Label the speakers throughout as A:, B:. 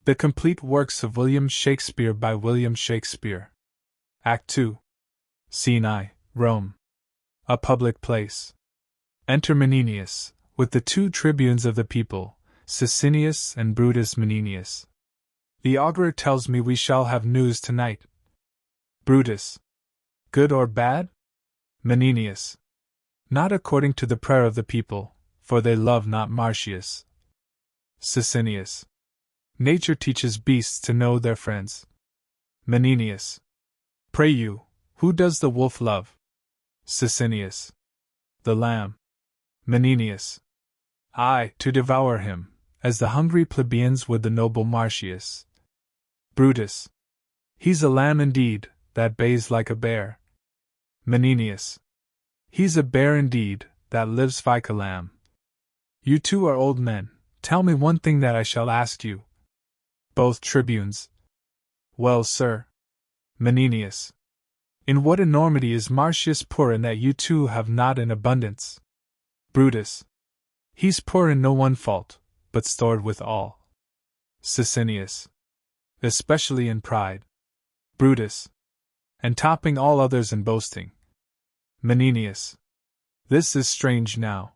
A: The Complete Works of William Shakespeare by William Shakespeare. Act 2. Scene I, Rome. A public place. Enter Menenius, with the two tribunes of the people, Sicinius and Brutus Menenius. The augur tells me we shall have news tonight. Brutus. Good or bad? Menenius. Not according to the prayer of the people, for they love not Marcius. Sicinius. Nature teaches beasts to know their friends. Menenius. Pray you, who does the wolf love? Sicinius. The lamb. Menenius. Aye, to devour him, as the hungry plebeians would the noble Marcius. Brutus. He's a lamb indeed, that bays like a bear. Menenius. He's a bear indeed, that lives like a lamb. You two are old men, tell me one thing that I shall ask you. Both tribunes. Well, sir. Menenius. In what enormity is Marcius poor in that you two have not in abundance? Brutus. He's poor in no one fault, but stored with all. Sicinius. Especially in pride. Brutus. And topping all others in boasting. Menenius. This is strange now.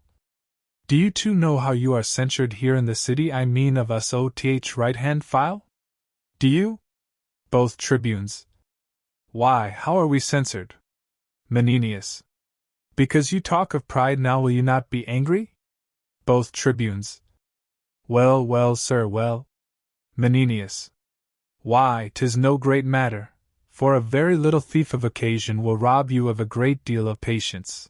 A: Do you two know how you are censured here in the city, I mean of us OTH right-hand file? Do you? Both tribunes. Why, how are we censored? Menenius. Because you talk of pride now, will you not be angry? Both tribunes. Well, well, sir, well. Menenius. Why, 'tis no great matter, for a very little thief of occasion will rob you of a great deal of patience.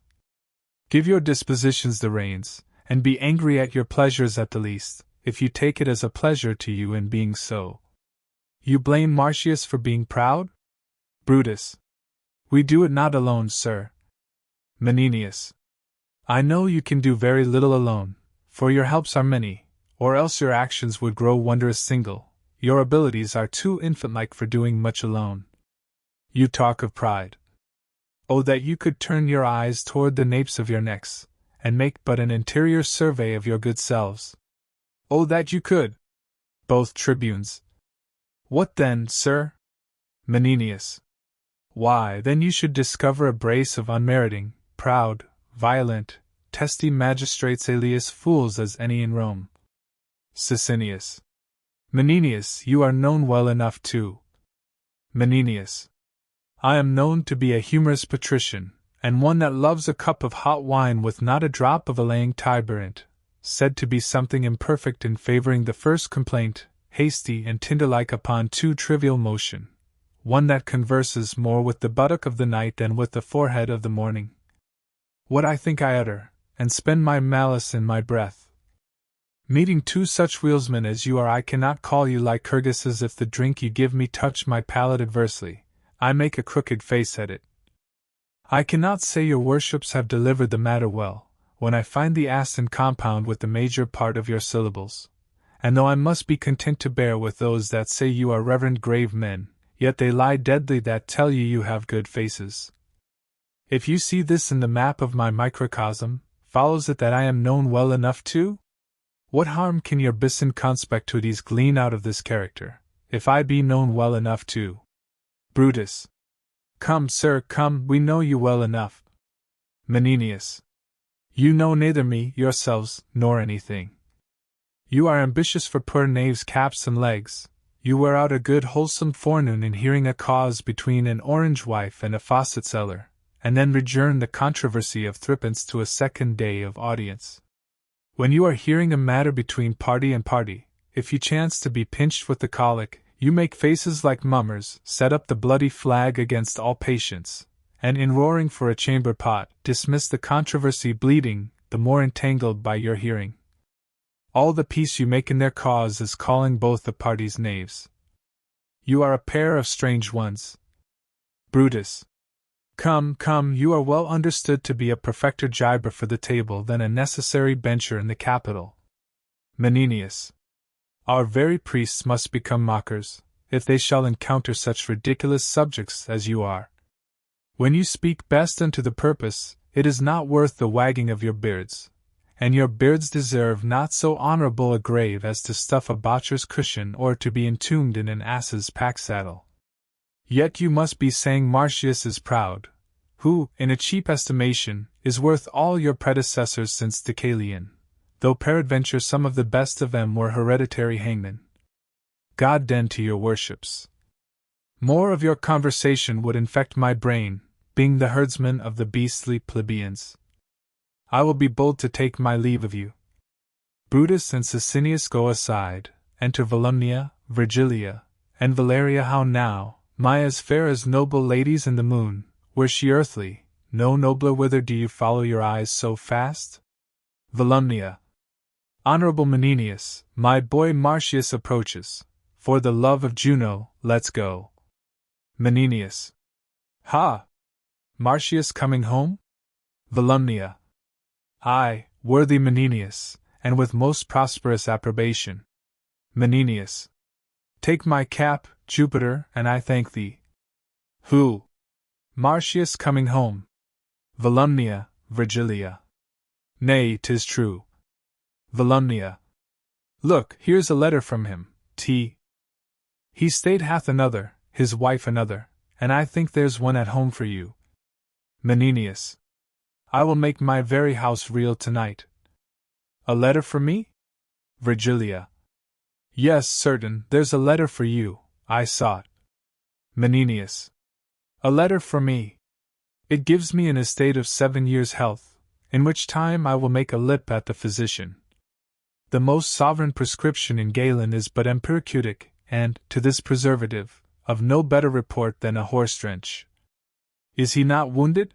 A: Give your dispositions the reins, and be angry at your pleasures at the least, if you take it as a pleasure to you in being so. You blame Marcius for being proud? Brutus. We do it not alone, sir. Menenius. I know you can do very little alone, for your helps are many, or else your actions would grow wondrous single. Your abilities are too infant-like for doing much alone. You talk of pride. Oh, that you could turn your eyes toward the napes of your necks, and make but an interior survey of your good selves. Oh, that you could! Both tribunes. What then, sir? Menenius. Why, then you should discover a brace of unmeriting, proud, violent, testy magistrates alias fools as any in Rome. Sicinius. Menenius, you are known well enough too. Menenius. I am known to be a humorous patrician, and one that loves a cup of hot wine with not a drop of allaying tiberinth, said to be something imperfect in favoring the first complaint, hasty and tinder-like upon too trivial motion, one that converses more with the buttock of the night than with the forehead of the morning. What I think I utter, and spend my malice in my breath. Meeting two such wheelsmen as you are, I cannot call you Lycurgus if the drink you give me touch my palate adversely. I make a crooked face at it. I cannot say your worships have delivered the matter well, when I find the accent compound with the major part of your syllables. And though I must be content to bear with those that say you are reverend grave men, yet they lie deadly that tell you have good faces. If you see this in the map of my microcosm, follows it that I am known well enough too? What harm can your Bison conspectuities glean out of this character, if I be known well enough too? Brutus. Come, sir, come, we know you well enough. Menenius. You know neither me, yourselves, nor anything. You are ambitious for poor knaves' caps and legs. You wear out a good wholesome forenoon in hearing a cause between an orange wife and a faucet seller, and then adjourn the controversy of threepence to a second day of audience. When you are hearing a matter between party and party, if you chance to be pinched with the colic, you make faces like mummers, set up the bloody flag against all patience, and in roaring for a chamber pot, dismiss the controversy bleeding, the more entangled by your hearing. All the peace you make in their cause is calling both the parties knaves. You are a pair of strange ones. Brutus. Come, come, you are well understood to be a perfecter gibber for the table than a necessary bencher in the Capitol. Menenius. Our very priests must become mockers, if they shall encounter such ridiculous subjects as you are. When you speak best and to the purpose, it is not worth the wagging of your beards, and your beards deserve not so honorable a grave as to stuff a botcher's cushion or to be entombed in an ass's pack-saddle. Yet you must be saying Marcius is proud, who, in a cheap estimation, is worth all your predecessors since Deucalion, though peradventure some of the best of them were hereditary hangmen. God den to your worships. More of your conversation would infect my brain, being the herdsman of the beastly plebeians. I will be bold to take my leave of you. Brutus and Sicinius go aside, enter Volumnia, Virgilia, and Valeria. How now, my as fair as noble ladies in the moon, were she earthly, no nobler. Whither do you follow your eyes so fast? Volumnia. Honorable Menenius, my boy Marcius approaches. For the love of Juno, let's go. Menenius. Ha! Marcius coming home? Volumnia. Aye, worthy Menenius, and with most prosperous approbation. Menenius. Take my cap, Jupiter, and I thank thee. Who? Marcius coming home. Volumnia, Virgilia. Nay, 'tis true. Volumnia. Look, here's a letter from him, His state hath another, his wife another, and I think there's one at home for you. Menenius. I will make my very house reel tonight. A letter for me? Virgilia. Yes, certain, there's a letter for you, I saw it. Menenius. A letter for me. It gives me an estate of 7 years' health, in which time I will make a lip at the physician. The most sovereign prescription in Galen is but empiriceutic, and, to this preservative, of no better report than a horse-drench. Is he not wounded?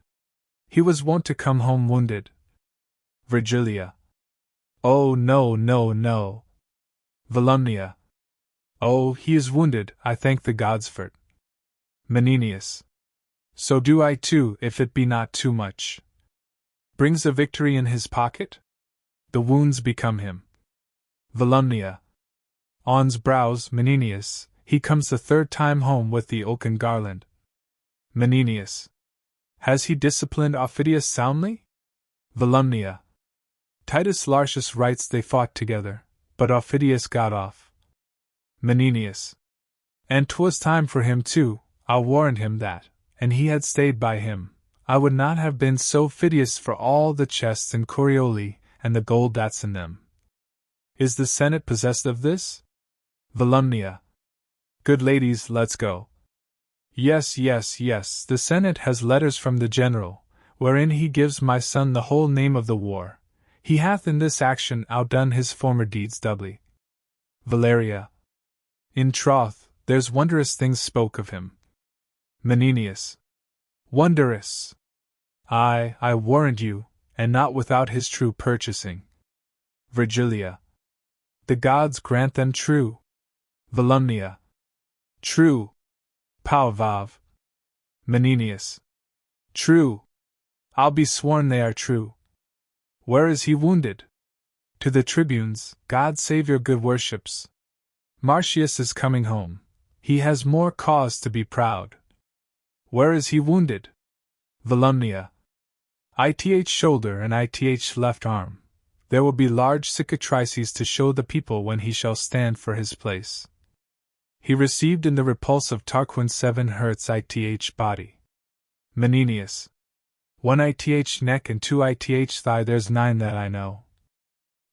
A: He was wont to come home wounded. Virgilia. Oh, no, no, no. Volumnia. Oh, he is wounded, I thank the gods for't. Menenius. So do I too, if it be not too much. Brings a victory in his pocket? The wounds become him. Volumnia. On's brows, Menenius, he comes the 3rd time home with the oaken garland. Menenius. Has he disciplined Aufidius soundly? Volumnia. Titus Lartius writes they fought together, but Aufidius got off. Menenius. And 'twas time for him too, I'll warrant him that, and he had stayed by him, I would not have been so Phidias for all the chests in Corioli, and the gold that's in them. Is the Senate possessed of this? Volumnia. Good ladies, let's go. Yes, yes, yes, the Senate has letters from the general, wherein he gives my son the whole name of the war. He hath in this action outdone his former deeds doubly. Valeria. In troth, there's wondrous things spoke of him. Menenius. Wondrous. Aye, I warrant you, and not without his true purchasing. Virgilia. The gods grant them true. Volumnia. True. Pauvav. Menenius. True. I'll be sworn they are true. Where is he wounded? To the tribunes, God save your good worships. Marcius is coming home. He has more cause to be proud. Where is he wounded? Volumnia. Ith shoulder and ith left arm. There will be large cicatrices to show the people when he shall stand for his place. He received in the repulse of Tarquin 7 hurts ith body. Menenius. 1 ith neck and 2 ith thigh, there's 9 that I know.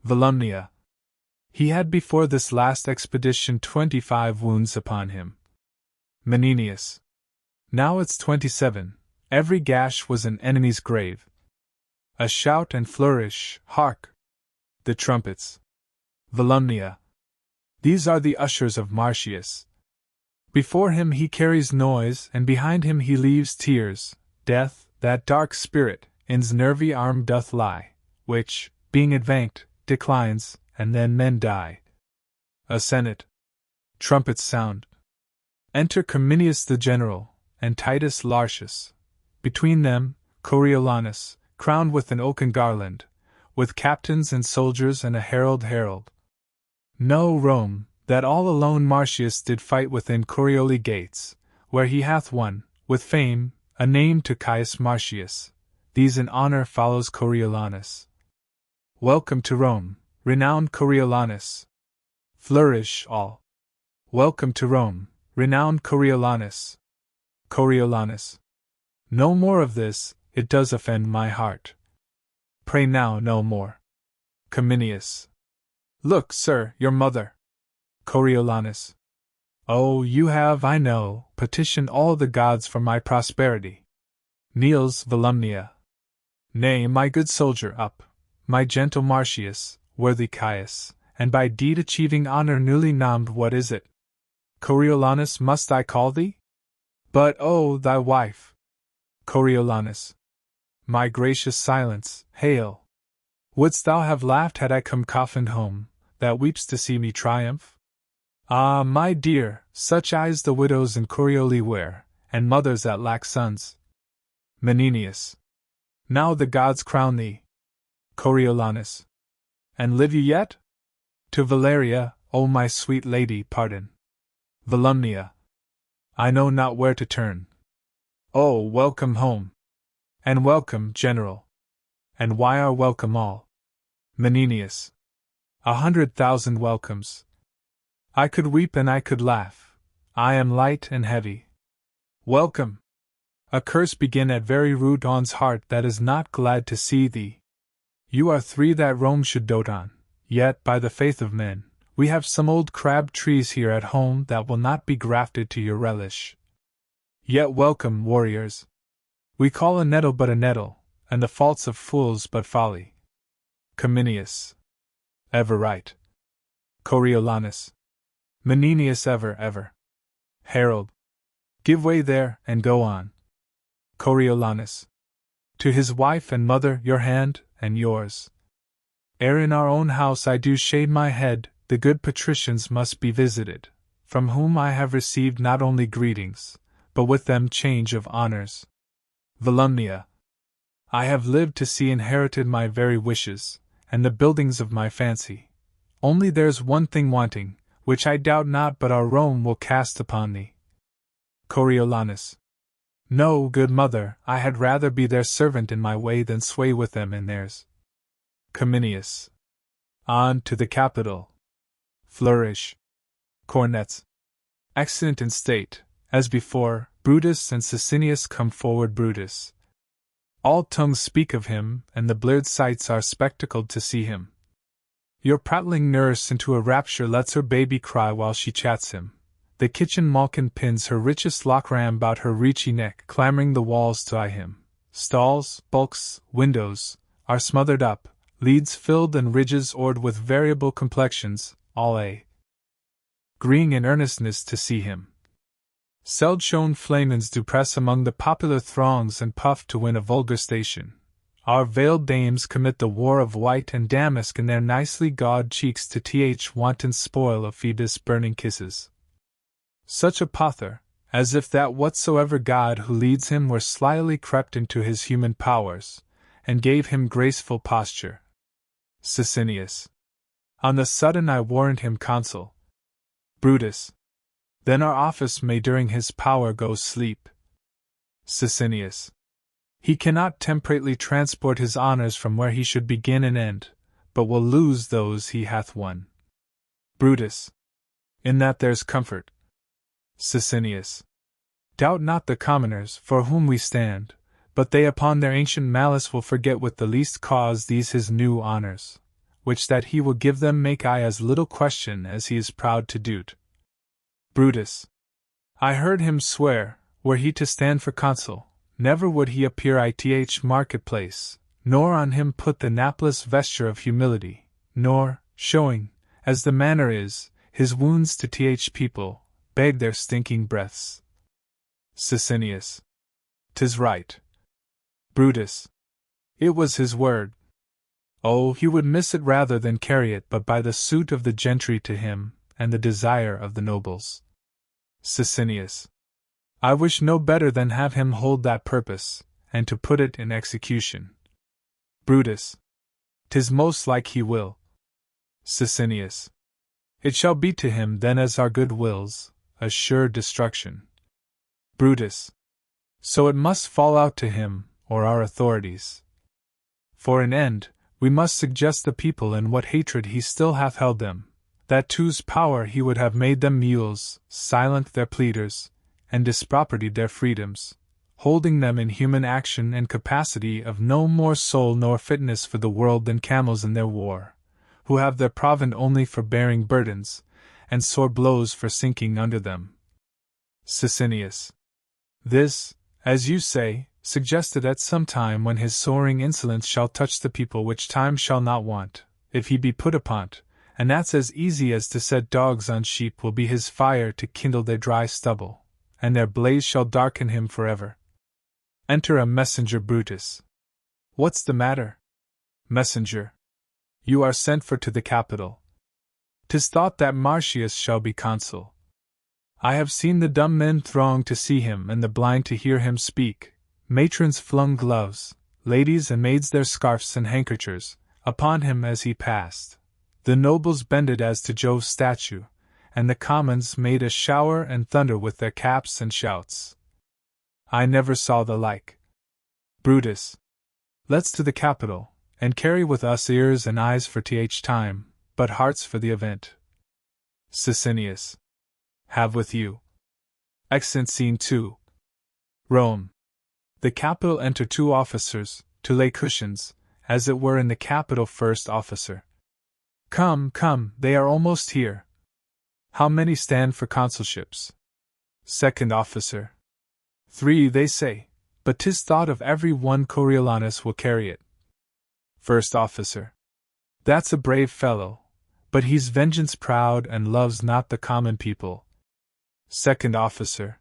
A: Volumnia. He had before this last expedition 25 wounds upon him. Menenius. Now it's 27, every gash was an enemy's grave. A shout and flourish, hark! The trumpets. Volumnia. These are the ushers of Marcius. Before him he carries noise, and behind him he leaves tears. Death, that dark spirit, in's nervy arm doth lie, which, being advanced, declines, and then men die. A senate. Trumpets sound. Enter Cominius the general, and Titus Lartius. Between them, Coriolanus, crowned with an oaken garland, with captains and soldiers and a herald. Know, Rome, that all alone Marcius did fight within Corioli gates, where he hath won, with fame, a name to Caius Marcius. These in honor follows Coriolanus. Welcome to Rome, renowned Coriolanus. Flourish all. Welcome to Rome, renowned Coriolanus. Coriolanus. No more of this, it does offend my heart. Pray now no more. Cominius. Look, sir, your mother. Coriolanus. Oh, you have, I know, petitioned all the gods for my prosperity. Kneels Volumnia. Nay, my good soldier, up, my gentle Marcius, worthy Caius, and by deed achieving honor newly named, what is it? Coriolanus must I call thee? But, oh, thy wife. Coriolanus. My gracious silence, hail. Wouldst thou have laughed had I come coffined home, that weeps to see me triumph? Ah, my dear, such eyes the widows in Corioli wear, and mothers that lack sons. Menenius. Now the gods crown thee. Coriolanus. And live you yet? To Valeria, O my sweet lady, pardon. Volumnia. I know not where to turn. Oh, welcome home. And welcome, general. And why are welcome all? Menenius. 100,000 welcomes. I could weep and I could laugh. I am light and heavy. Welcome. A curse begin at very root on's heart that is not glad to see thee. You are three that Rome should dote on, yet, by the faith of men, we have some old crab trees here at home that will not be grafted to your relish. Yet welcome, warriors. We call a nettle but a nettle, and the faults of fools but folly. Cominius. Ever right. Coriolanus. Menenius ever. Herald. Give way there, and go on. Coriolanus. To his wife and mother, your hand, and yours. Ere in our own house I do shade my head, the good patricians must be visited, from whom I have received not only greetings, but with them change of honors. Volumnia. I have lived to see inherited my very wishes, and the buildings of my fancy. Only there's one thing wanting, which I doubt not but our Rome will cast upon thee. Coriolanus. No, good mother, I had rather be their servant in my way than sway with them in theirs. Cominius. On to the capital. Flourish. Cornets. Excellent in state, as before, Brutus and Sicinius come forward. Brutus. All tongues speak of him, and the bleared sights are spectacled to see him. Your prattling nurse into a rapture lets her baby cry while she chats him. The kitchen malkin pins her richest lockram about her reechy neck, clamoring the walls to eye him. Stalls, bulks, windows, are smothered up, leads filled and ridges ored with variable complexions, all agreeing in earnestness to see him. Seld shone flamens do press among the popular throngs and puff to win a vulgar station. Our veiled dames commit the war of white and damask in their nicely gawed cheeks to wanton spoil of Phoebus' burning kisses. Such a pother, as if that whatsoever god who leads him were slyly crept into his human powers, and gave him graceful posture. Sicinius. On the sudden I warrant him consul. Brutus. Then our office may during his power go sleep. Sicinius. He cannot temperately transport his honors from where he should begin and end, but will lose those he hath won. Brutus. In that there's comfort. Sicinius. Doubt not the commoners, for whom we stand, but they upon their ancient malice will forget with the least cause these his new honors, which that he will give them make I as little question as he is proud to do't. Brutus. I heard him swear, were he to stand for consul, never would he appear ith marketplace, nor on him put the napless vesture of humility, nor, showing, as the manner is, his wounds to people, beg their stinking breaths. Sicinius. 'Tis right. Brutus. It was his word. Oh, he would miss it rather than carry it but by the suit of the gentry to him, and the desire of the nobles. Sicinius. I wish no better than have him hold that purpose, and to put it in execution. Brutus. 'Tis most like he will. Sicinius. It shall be to him then as our good wills, a sure destruction. Brutus. So it must fall out to him, or our authorities. For an end, we must suggest the people in what hatred he still hath held them, that to's power he would have made them mules, silent their pleaders, and dispropertied their freedoms, holding them in human action and capacity of no more soul nor fitness for the world than camels in their war, who have their provant only for bearing burdens, and sore blows for sinking under them. Sicinius. This, as you say, suggested at some time when his soaring insolence shall touch the people, which time shall not want, if he be put upon't, and that's as easy as to set dogs on sheep will be his fire to kindle their dry stubble, and their blaze shall darken him forever. Enter a messenger. Brutus. What's the matter? Messenger. You are sent for to the capital. 'Tis thought that Marcius shall be consul. I have seen the dumb men throng to see him and the blind to hear him speak, matrons flung gloves, ladies and maids their scarfs and handkerchers, upon him as he passed. The nobles bended as to Jove's statue, and the commons made a shower and thunder with their caps and shouts. I never saw the like. Brutus. Let's to the capital, and carry with us ears and eyes for th time, but hearts for the event. Sicinius. Have with you. Extant Scene 2. Rome. The capital. Enter 2 officers, to lay cushions, as it were in the capital. First officer. Come, come, they are almost here. How many stand for consulships? Second officer. 3 they say, but 'tis thought of every one Coriolanus will carry it. First officer. That's a brave fellow, but he's vengeance proud and loves not the common people. Second officer.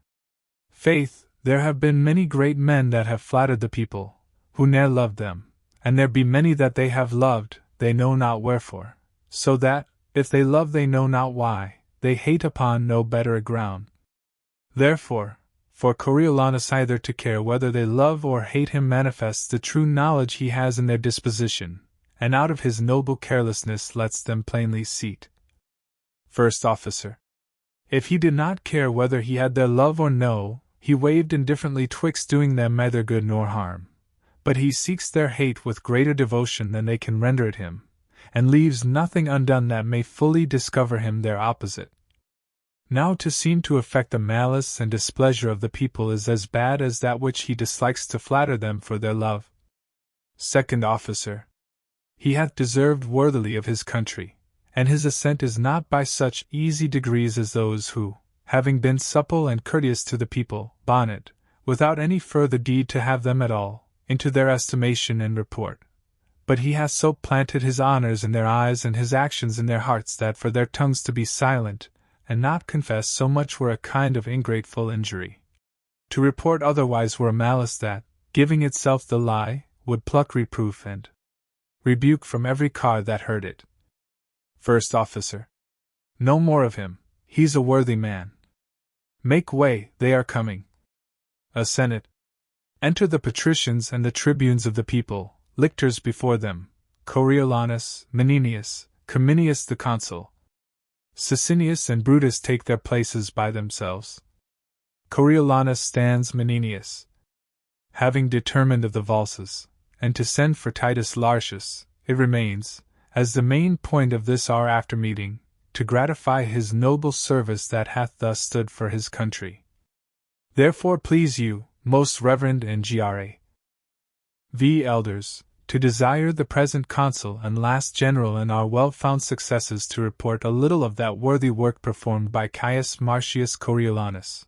A: Faith, there have been many great men that have flattered the people, who ne'er loved them, and there be many that they have loved, they know not wherefore, so that, if they love they know not why, they hate upon no better a ground. Therefore, for Coriolanus either to care whether they love or hate him manifests the true knowledge he has in their disposition, and out of his noble carelessness lets them plainly see't. First officer. If he did not care whether he had their love or no, he waived indifferently twixt doing them neither good nor harm, but he seeks their hate with greater devotion than they can render it him, and leaves nothing undone that may fully discover him their opposite. Now to seem to affect the malice and displeasure of the people is as bad as that which he dislikes to flatter them for their love. Second officer. He hath deserved worthily of his country, and his ascent is not by such easy degrees as those who, having been supple and courteous to the people, bonnet, without any further deed to have them at all, into their estimation and report. But he hath so planted his honors in their eyes and his actions in their hearts that for their tongues to be silent, and not confess so much were a kind of ingrateful injury. To report otherwise were a malice that, giving itself the lie, would pluck reproof and rebuke from every car that heard it. First officer. No more of him, he's a worthy man. Make way, they are coming. A senate. Enter the patricians and the tribunes of the people, lictors before them, Coriolanus, Menenius, Cominius the consul. Sicinius and Brutus take their places by themselves. Coriolanus stands Menenius. Having determined of the valses, and to send for Titus Lartius, it remains, as the main point of this our after meeting, to gratify his noble service that hath thus stood for his country. Therefore please you, most reverend and Gr.V. elders, to desire the present consul and last general in our well-found successes to report a little of that worthy work performed by Caius Marcius Coriolanus,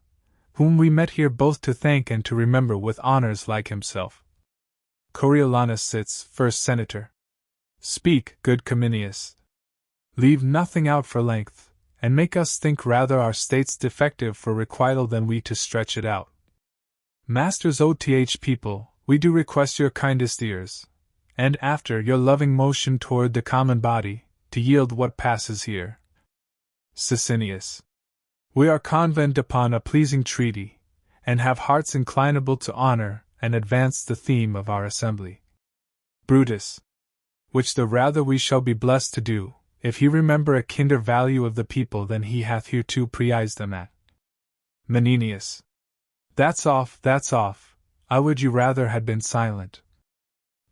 A: whom we met here both to thank and to remember with honors like himself. Coriolanus sits, first senator. Speak, good Cominius. Leave nothing out for length, and make us think rather our state's defective for requital than we to stretch it out. Masters oth people, we do request your kindest ears, and after your loving motion toward the common body, to yield what passes here. Sicinius. We are convent upon a pleasing treaty, and have hearts inclinable to honor and advance the theme of our assembly. Brutus. Which the rather we shall be blessed to do, if he remember a kinder value of the people than he hath hereto prized them at. Menenius. That's off, I would you rather had been silent.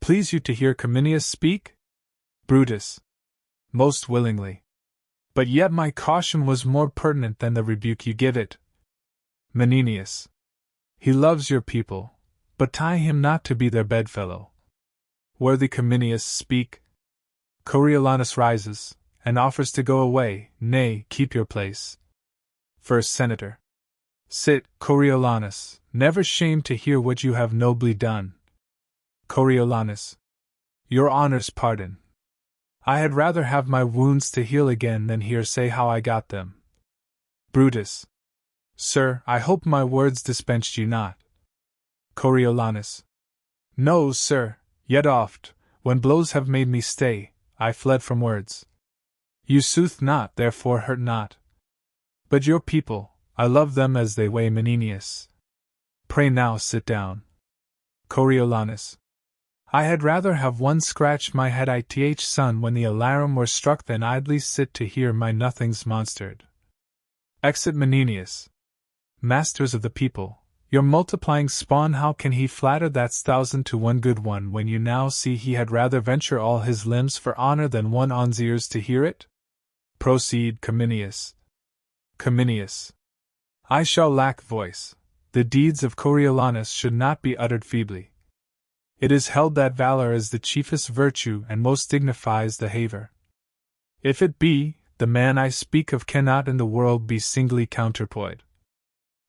A: Please you to hear Cominius speak? Brutus. Most willingly. But yet my caution was more pertinent than the rebuke you give it. Menenius. He loves your people, but tie him not to be their bedfellow. Worthy Cominius, speak. Coriolanus rises, and offers to go away. Nay, keep your place. First Senator. Sit, Coriolanus, never shamed to hear what you have nobly done. Coriolanus. Your honor's pardon. I had rather have my wounds to heal again than hear say how I got them. Brutus. Sir, I hope my words dispensed you not. Coriolanus. No, sir, yet oft, when blows have made me stay, I fled from words. You sooth not, therefore hurt not. But your people, I love them as they weigh Menenius. Pray now sit down. Coriolanus. I had rather have one scratched my head ith son when the alarum were struck than idly sit to hear my nothings monstered. Exit Menenius. Masters of the people, your multiplying spawn, how can he flatter that's 1,000 to 1 good one when you now see he had rather venture all his limbs for honor than one on's ears to hear it? Proceed, Cominius. Cominius. I shall lack voice. The deeds of Coriolanus should not be uttered feebly. It is held that valor is the chiefest virtue and most dignifies the haver. If it be, the man I speak of cannot in the world be singly counterpoised.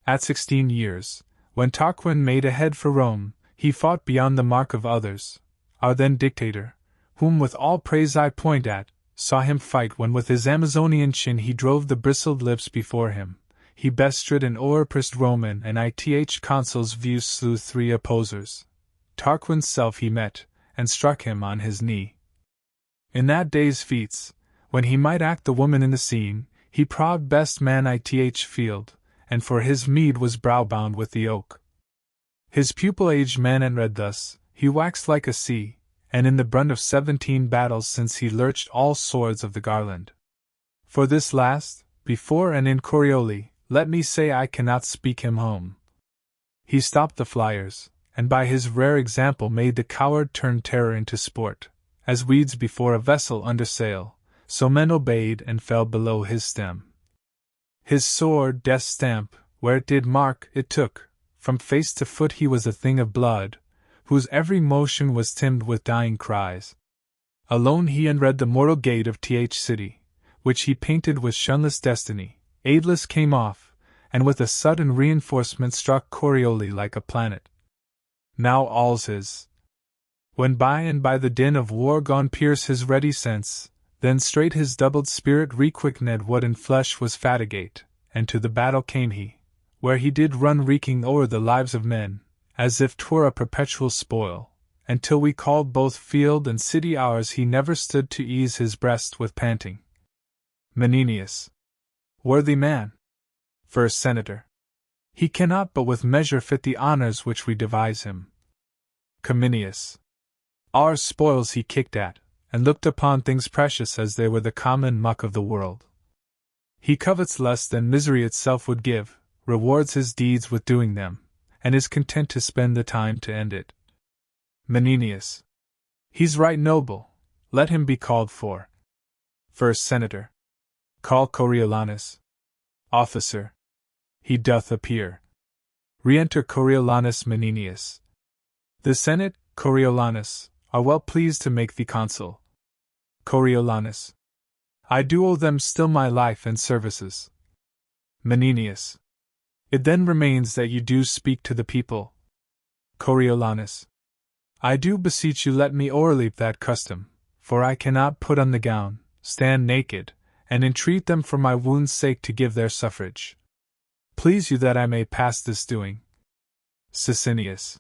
A: At 16 years, when Tarquin made a head for Rome, he fought beyond the mark of others. Our then dictator, whom with all praise I point at, saw him fight when with his Amazonian chin he drove the bristled lips before him. He bestrid an o'erpressed Roman, and ith consul's views slew 3 opposers. Tarquin's self he met, and struck him on his knee. In that day's feats, when he might act the woman in the scene, he proved best man ith field, and for his meed was browbound with the oak. His pupil aged man and read thus, he waxed like a sea, and in the brunt of 17 battles since he lurched all swords of the garland. For this last, before and in Corioli, let me say I cannot speak him home. He stopped the flyers, and by his rare example made the coward turn terror into sport, as weeds before a vessel under sail, so men obeyed and fell below his stem. His sword, death's stamp, where it did mark, it took, from face to foot he was a thing of blood, whose every motion was timid with dying cries. Alone he unread the mortal gate of th city, which he painted with shunless destiny, aidless came off, and with a sudden reinforcement struck Corioli like a planet. Now all's his. When by and by the din of war gone pierce his ready sense, then straight his doubled spirit requickened what in flesh was fatigate, and to the battle came he, where he did run reeking o'er the lives of men, as if 'twere a perpetual spoil, and till we called both field and city ours he never stood to ease his breast with panting. Menenius. Worthy man. First Senator. He cannot but with measure fit the honors which we devise him. Cominius. Our spoils he kicked at, and looked upon things precious as they were the common muck of the world. He covets less than misery itself would give, rewards his deeds with doing them, and is content to spend the time to end it. Menenius. He's right noble, let him be called for. First Senator. Call Coriolanus. Officer. He doth appear. Re-enter Coriolanus Menenius. The Senate, Coriolanus, are well pleased to make thee consul. Coriolanus. I do owe them still my life and services. Menenius. It then remains that you do speak to the people. Coriolanus. I do beseech you let me o'erleap that custom, for I cannot put on the gown, stand naked, and entreat them for my wound's sake to give their suffrage. Please you that I may pass this doing. Sicinius.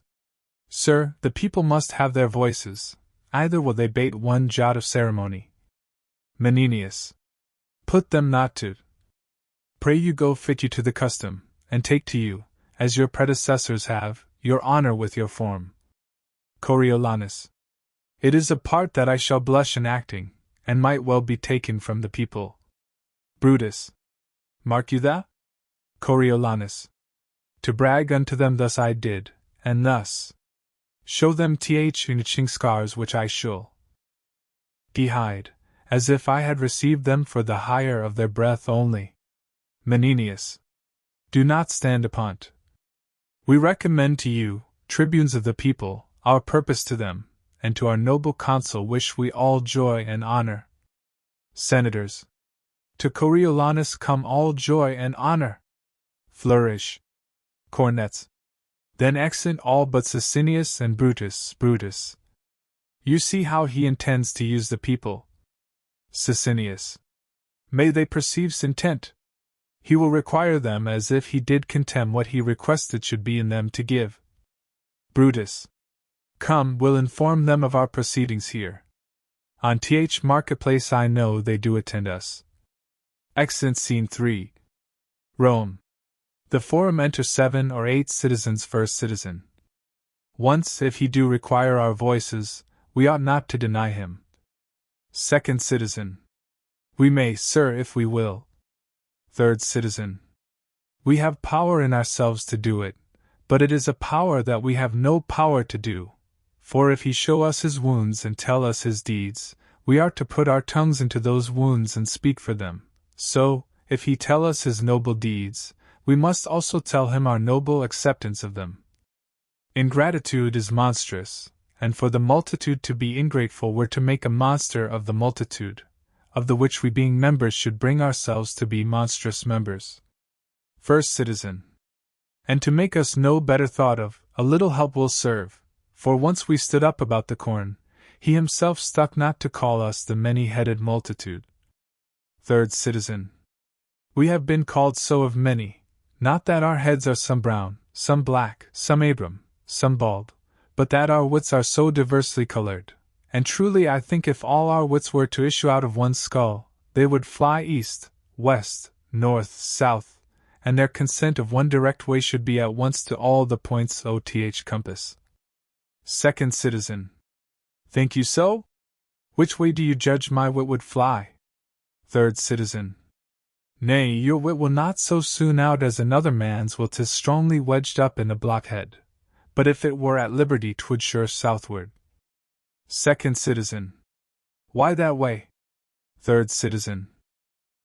A: Sir, the people must have their voices, either will they bate one jot of ceremony. Menenius. Put them not to. Pray you go fit you to the custom, and take to you, as your predecessors have, your honor with your form. Coriolanus. It is a part that I shall blush in acting, and might well be taken from the people. Brutus. Mark you that? Coriolanus. To brag unto them thus I did, and thus show them th unching scars which I shall. He hide, as if I had received them for the hire of their breath only. Menenius. Do not stand upon't. We recommend to you, tribunes of the people, our purpose to them, and to our noble consul wish we all joy and honor. Senators. To Coriolanus come all joy and honor. Flourish. Cornets. Then exit all but Sicinius and Brutus. Brutus. You see how he intends to use the people. Sicinius. May they perceive's intent. He will require them as if he did contemn what he requested should be in them to give. Brutus. Come, we'll inform them of our proceedings here. On th marketplace I know they do attend us. Exit Scene 3. Rome. The forum enter 7 or 8 citizens. First citizen. Once, if he do require our voices, we ought not to deny him. Second citizen. We may, sir, if we will. Third citizen. We have power in ourselves to do it, but it is a power that we have no power to do. For if he show us his wounds and tell us his deeds, we are to put our tongues into those wounds and speak for them. So, if he tell us his noble deeds, we must also tell him our noble acceptance of them. Ingratitude is monstrous, and for the multitude to be ingrateful were to make a monster of the multitude, of the which we being members should bring ourselves to be monstrous members. First citizen. And to make us no better thought of, a little help will serve, for once we stood up about the corn, he himself stuck not to call us the many-headed multitude. Third citizen. We have been called so of many, not that our heads are some brown, some black, some Abram, some bald, but that our wits are so diversely colored. And truly I think if all our wits were to issue out of one skull, they would fly east, west, north, south, and their consent of one direct way should be at once to all the points oth compass. Second citizen. Think you so? Which way do you judge my wit would fly? Third citizen. Nay, your wit will not so soon out as another man's will 'tis strongly wedged up in a blockhead, but if it were at liberty 'twould sure southward. Second citizen. Why that way? Third citizen.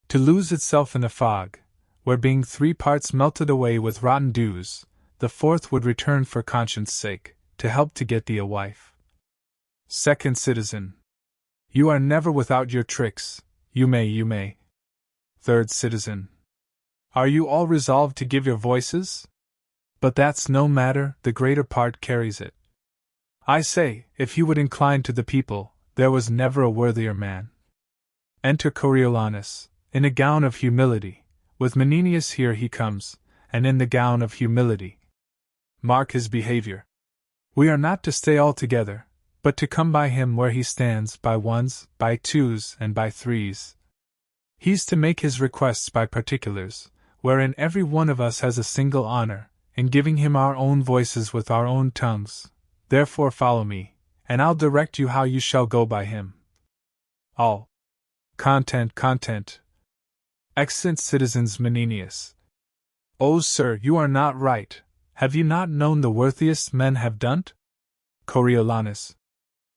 A: To lose itself in a fog, where being 3 parts melted away with rotten dews, the 4th would return for conscience' sake, to help to get thee a wife. Second citizen. You are never without your tricks, you may. Third citizen. Are you all resolved to give your voices? But that's no matter, the greater part carries it. I say, if he would incline to the people, there was never a worthier man. Enter Coriolanus, in a gown of humility, with Menenius here he comes, and in the gown of humility. Mark his behavior. We are not to stay all together, but to come by him where he stands, by ones, by twos, and by threes. He's to make his requests by particulars, wherein every one of us has a single honor, in giving him our own voices with our own tongues. Therefore follow me, and I'll direct you how you shall go by him. All. Content. Excellent citizens Menenius. Oh, sir, you are not right. Have you not known the worthiest men have done't? Coriolanus.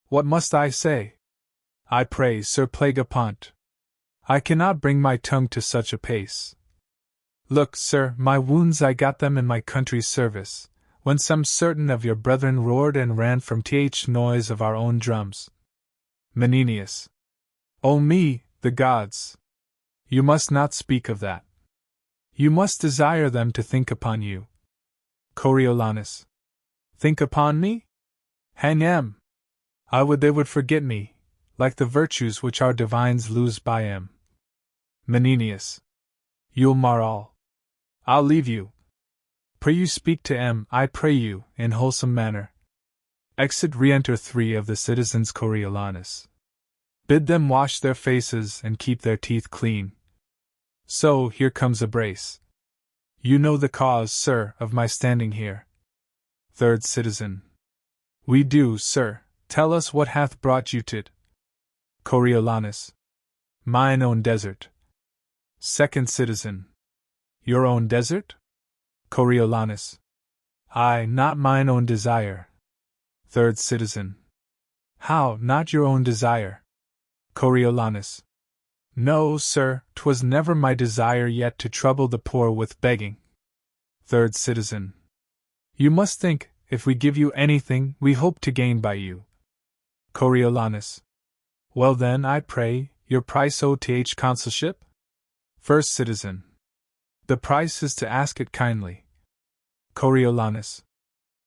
A: What must I say? I pray, sir, plague upon't. I cannot bring my tongue to such a pace. Look, sir, my wounds I got them in my country's service, when some certain of your brethren roared and ran from th noise of our own drums. Menenius. O me, the gods! You must not speak of that. You must desire them to think upon you. Coriolanus. Think upon me? Hang 'em! I would they would forget me, like the virtues which our divines lose by 'em. Menenius. You'll mar all. I'll leave you. Pray you speak to 'em, I pray you, in wholesome manner. Exit re-enter 3 of the citizens Coriolanus. Bid them wash their faces and keep their teeth clean. So, here comes a brace. You know the cause, sir, of my standing here. Third citizen. We do, sir. Tell us what hath brought you to't. Coriolanus. Mine own desert. Second citizen. Your own desert? Coriolanus. Aye, not mine own desire. Third citizen. How, not your own desire? Coriolanus. No, sir, 'twas never my desire yet to trouble the poor with begging. Third citizen. You must think, if we give you anything, we hope to gain by you. Coriolanus. Well then, I pray, your price O.Th consulship? First citizen. The price is to ask it kindly. Coriolanus.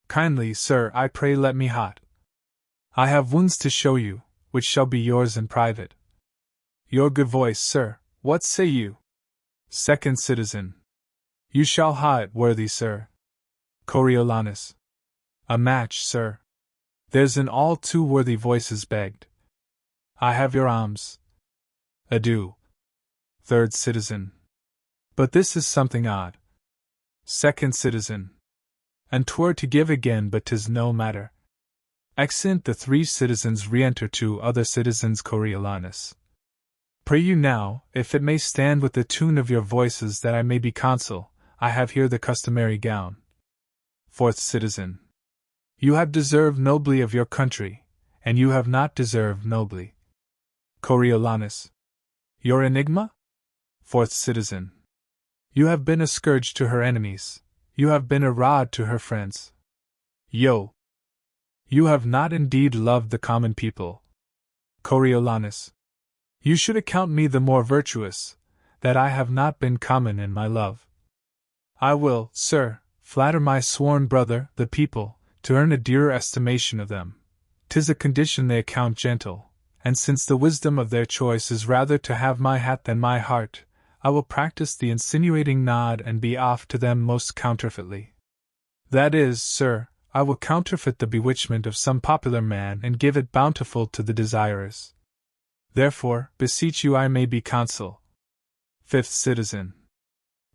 A: Kindly, sir, I pray let me hot. I have wounds to show you, which shall be yours in private. Your good voice, sir, what say you? Second citizen. You shall ha it, worthy sir. Coriolanus. A match, sir. There's in all two worthy voices begged. I have your alms. Adieu. Third citizen. But this is something odd. Second citizen. And 'twere to give again, but 'tis no matter. Exeunt the three citizens re-enter two other citizens. Coriolanus. Pray you now, if it may stand with the tune of your voices that I may be consul, I have here the customary gown. Fourth citizen. You have deserved nobly of your country, and you have not deserved nobly. Coriolanus. Your enigma? Fourth citizen. You have been a scourge to her enemies, you have been a rod to her friends. Yo! You have not indeed loved the common people. Coriolanus. You should account me the more virtuous, that I have not been common in my love. I will, sir, flatter my sworn brother, the people, to earn a dearer estimation of them. 'Tis a condition they account gentle, and since the wisdom of their choice is rather to have my hat than my heart, I will practice the insinuating nod and be off to them most counterfeitly. That is, sir, I will counterfeit the bewitchment of some popular man and give it bountiful to the desirous. Therefore, beseech you I may be consul. Fifth citizen.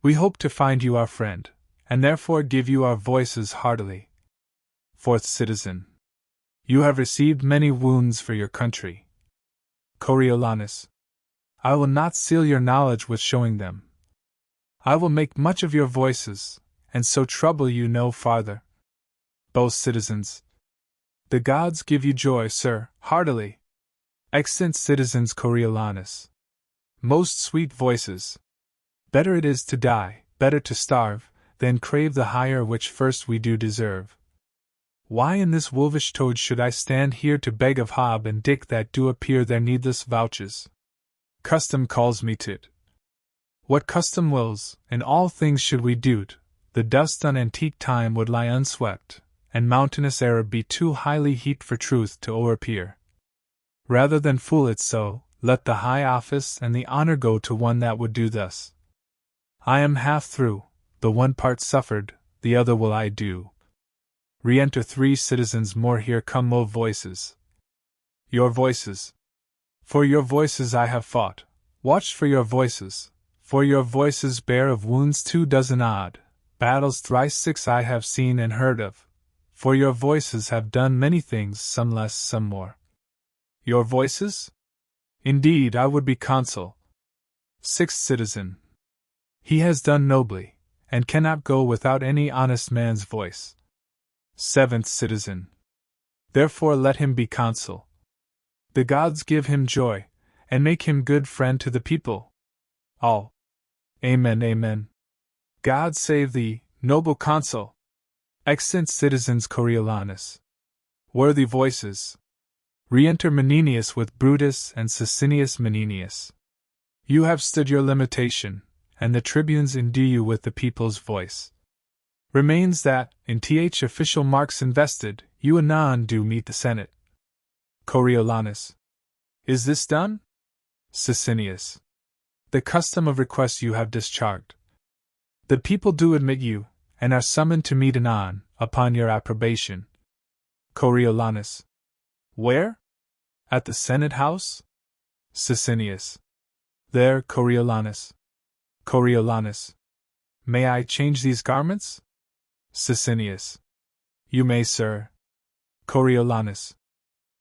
A: We hope to find you our friend, and therefore give you our voices heartily. Fourth citizen. You have received many wounds for your country. Coriolanus. I will not seal your knowledge with showing them. I will make much of your voices, and so trouble you no farther. Both citizens. The gods give you joy, sir, heartily. Exeunt citizens. Coriolanus. Most sweet voices. Better it is to die, better to starve, than crave the hire which first we do deserve. Why in this wolvish toad should I stand here to beg of Hob and Dick that do appear their needless vouches? Custom calls me to't. What custom wills, in all things should we do't, the dust on antique time would lie unswept, and mountainous error be too highly heaped for truth to o'erappear. Rather than fool it so, let the high office and the honor go to one that would do thus. I am half through, the one part suffered, the other will I do. Re-enter three citizens more. Here come mo voices. Your voices. For your voices I have fought, watched for your voices, for your voices bear of wounds 24 odd, battles thrice 6 I have seen and heard of, for your voices have done many things, some less, some more. Your voices? Indeed, I would be consul. Sixth citizen. He has done nobly, and cannot go without any honest man's voice. Seventh citizen. Therefore let him be consul. The gods give him joy, and make him good friend to the people. All. Amen, amen. God save thee, noble consul. Exeunt citizens. Coriolanus. Worthy voices. Re-enter Menenius with Brutus and Sicinius. Menenius. You have stood your limitation, and the tribunes endue you with the people's voice. Remains that, in th official marks invested, you anon do meet the Senate. Coriolanus. Is this done? Sicinius. The custom of request you have discharged. The people do admit you, and are summoned to meet anon, upon your approbation. Coriolanus. Where? At the Senate House? Sicinius. There. Coriolanus. Coriolanus. May I change these garments? Sicinius. You may, sir. Coriolanus.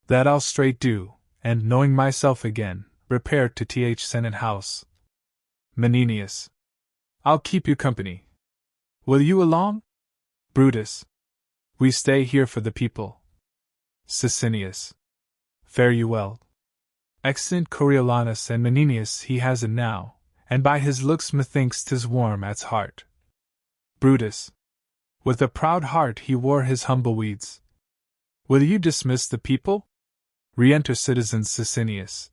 A: That I'll straight do, and, knowing myself again, repair to th Senate House. Menenius. I'll keep you company. Will you along? Brutus. We stay here for the people. Sicinius. Fare you well. Exeunt Coriolanus and Menenius he has it now, and by his looks methinks 'tis warm at's heart. Brutus. With a proud heart he wore his humble weeds. Will you dismiss the people? Re-enter Citizen Sicinius.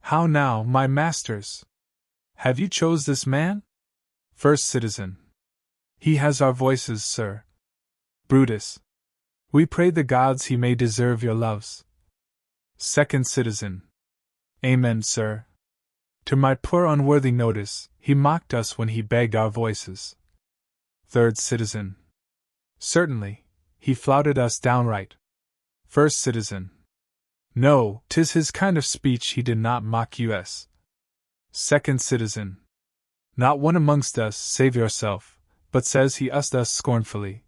A: How now, my masters? Have you chose this man? First Citizen. He has our voices, sir. Brutus. We pray the gods he may deserve your loves. Second Citizen. Amen, sir. To my poor unworthy notice, he mocked us when he begged our voices. Third Citizen. Certainly, he flouted us downright. First Citizen. No, 'tis his kind of speech he did not mock us. Second Citizen. Not one amongst us, save yourself, but says he used us scornfully.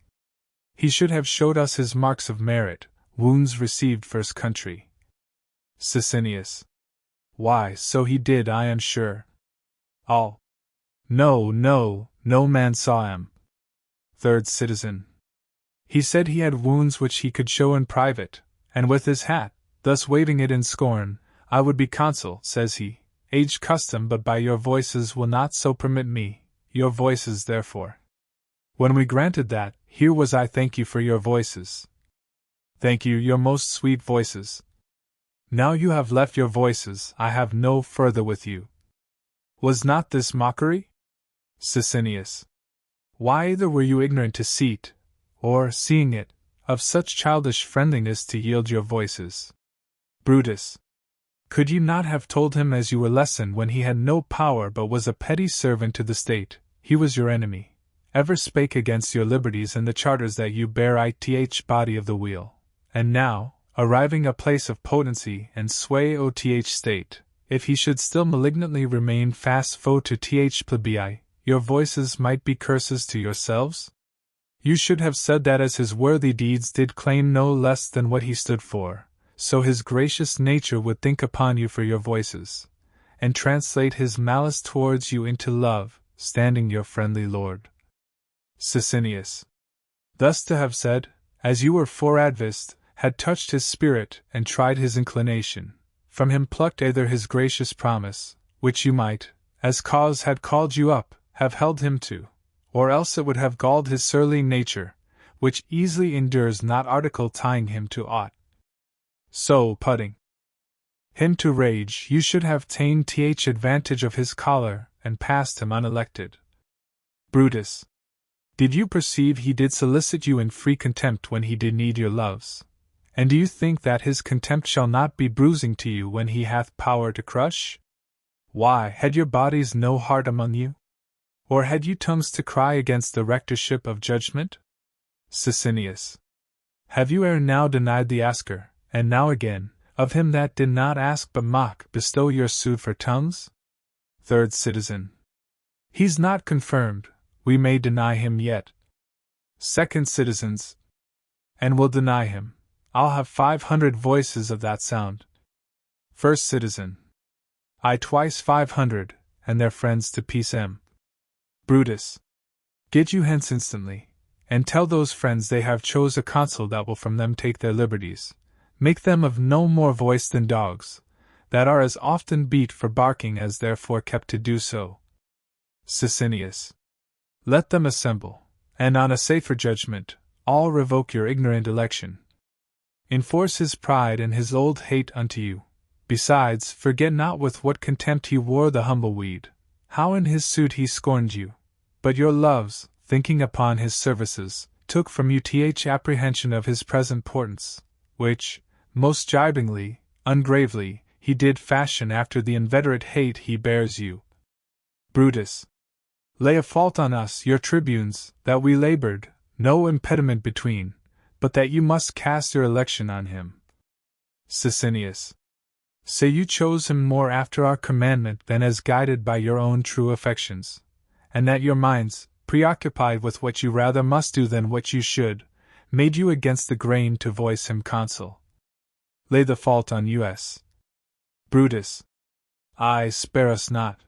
A: He should have showed us his marks of merit, wounds received for his country. Sicinius. Why, so he did, I am sure. All. No, no man saw him. Third Citizen. He said he had wounds which he could show in private, and with his hat, thus waving it in scorn, I would be consul, says he, aged custom, but by your voices will not so permit me, your voices therefore. When we granted that, here was I thank you for your voices. Thank you, your most sweet voices. Now you have left your voices, I have no further with you. Was not this mockery? Sicinius. Why either were you ignorant to see't, or, seeing it, of such childish friendliness to yield your voices? Brutus. Could you not have told him as you were lessened when he had no power but was a petty servant to the state, he was your enemy, ever spake against your liberties and the charters that you bear ith body of the wheel, and now, arriving a place of potency and sway oth state, if he should still malignantly remain fast foe to th plebei, your voices might be curses to yourselves? You should have said that as his worthy deeds did claim no less than what he stood for, so his gracious nature would think upon you for your voices, and translate his malice towards you into love, standing your friendly lord. Sicinius. Thus to have said, as you were foradvist, had touched his spirit and tried his inclination, from him plucked either his gracious promise, which you might, as cause had called you up, have held him to, or else it would have galled his surly nature, which easily endures not article tying him to aught. So, putting him to rage, you should have ta'en th advantage of his choler, and passed him unelected. Brutus. Did you perceive he did solicit you in free contempt when he did need your loves? And do you think that his contempt shall not be bruising to you when he hath power to crush? Why, had your bodies no heart among you? Or had you tongues to cry against the rectorship of judgment? Sicinius. Have you ere now denied the asker, and now again, of him that did not ask but mock, bestow your suit for tongues? Third Citizen. He's not confirmed, we may deny him yet. Second Citizens. And we'll deny him. I'll have 500 voices of that sound. First Citizen. I twice 500, and their friends to peace em. Brutus. Get you hence instantly, and tell those friends they have chose a consul that will from them take their liberties, make them of no more voice than dogs, that are as often beat for barking as therefore kept to do so. Sicinius. Let them assemble, and on a safer judgment, all revoke your ignorant election. Enforce his pride and his old hate unto you. Besides, forget not with what contempt he wore the humble weed, how in his suit he scorned you, but your loves, thinking upon his services, took from you th apprehension of his present portents, which, most gibingly, ungravely, he did fashion after the inveterate hate he bears you. Brutus. Lay a fault on us, your tribunes, that we labored, no impediment between, but that you must cast your election on him. Sicinius. Say you chose him more after our commandment than as guided by your own true affections, and that your minds, preoccupied with what you rather must do than what you should, made you against the grain to voice him consul. Lay the fault on us. Brutus. Ay, spare us not.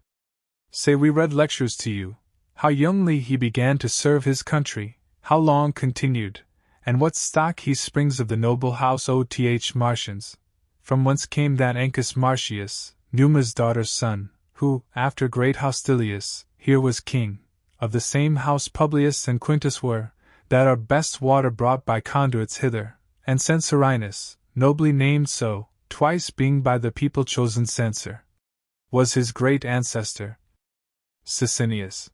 A: Say we read lectures to you, how youngly he began to serve his country, how long continued, and what stock he springs of the noble house oth Martians, from whence came that Ancus Marcius, Numa's daughter's son, who, after great Hostilius, here was king, of the same house Publius and Quintus were, that our best water brought by conduits hither, and Censorinus, nobly named so, twice being by the people chosen censor, was his great ancestor, Sicinius.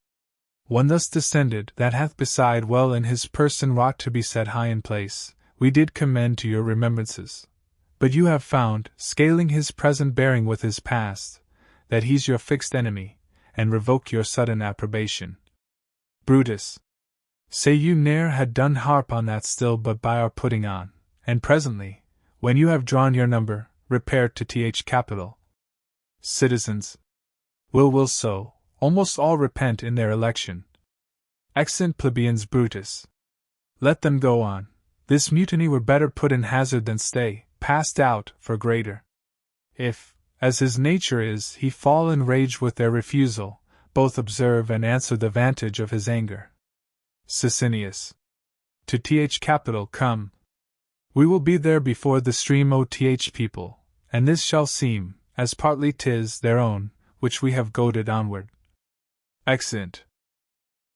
A: One thus descended, that hath beside well in his person wrought to be set high in place, we did commend to your remembrances. But you have found, scaling his present bearing with his past, that he's your fixed enemy, and revoke your sudden approbation. Brutus. Say you ne'er had done harp on that still but by our putting on, and presently, when you have drawn your number, repair to th capital. Citizens. Will so, almost all repent in their election. Exeunt plebeians. Brutus. Let them go on. This mutiny were better put in hazard than stay, passed out, for greater. If, as his nature is, he fall in rage with their refusal, both observe and answer the vantage of his anger. Sicinius. To th capital come. We will be there before the stream o th people, and this shall seem, as partly 'tis their own, which we have goaded onward. Exeunt.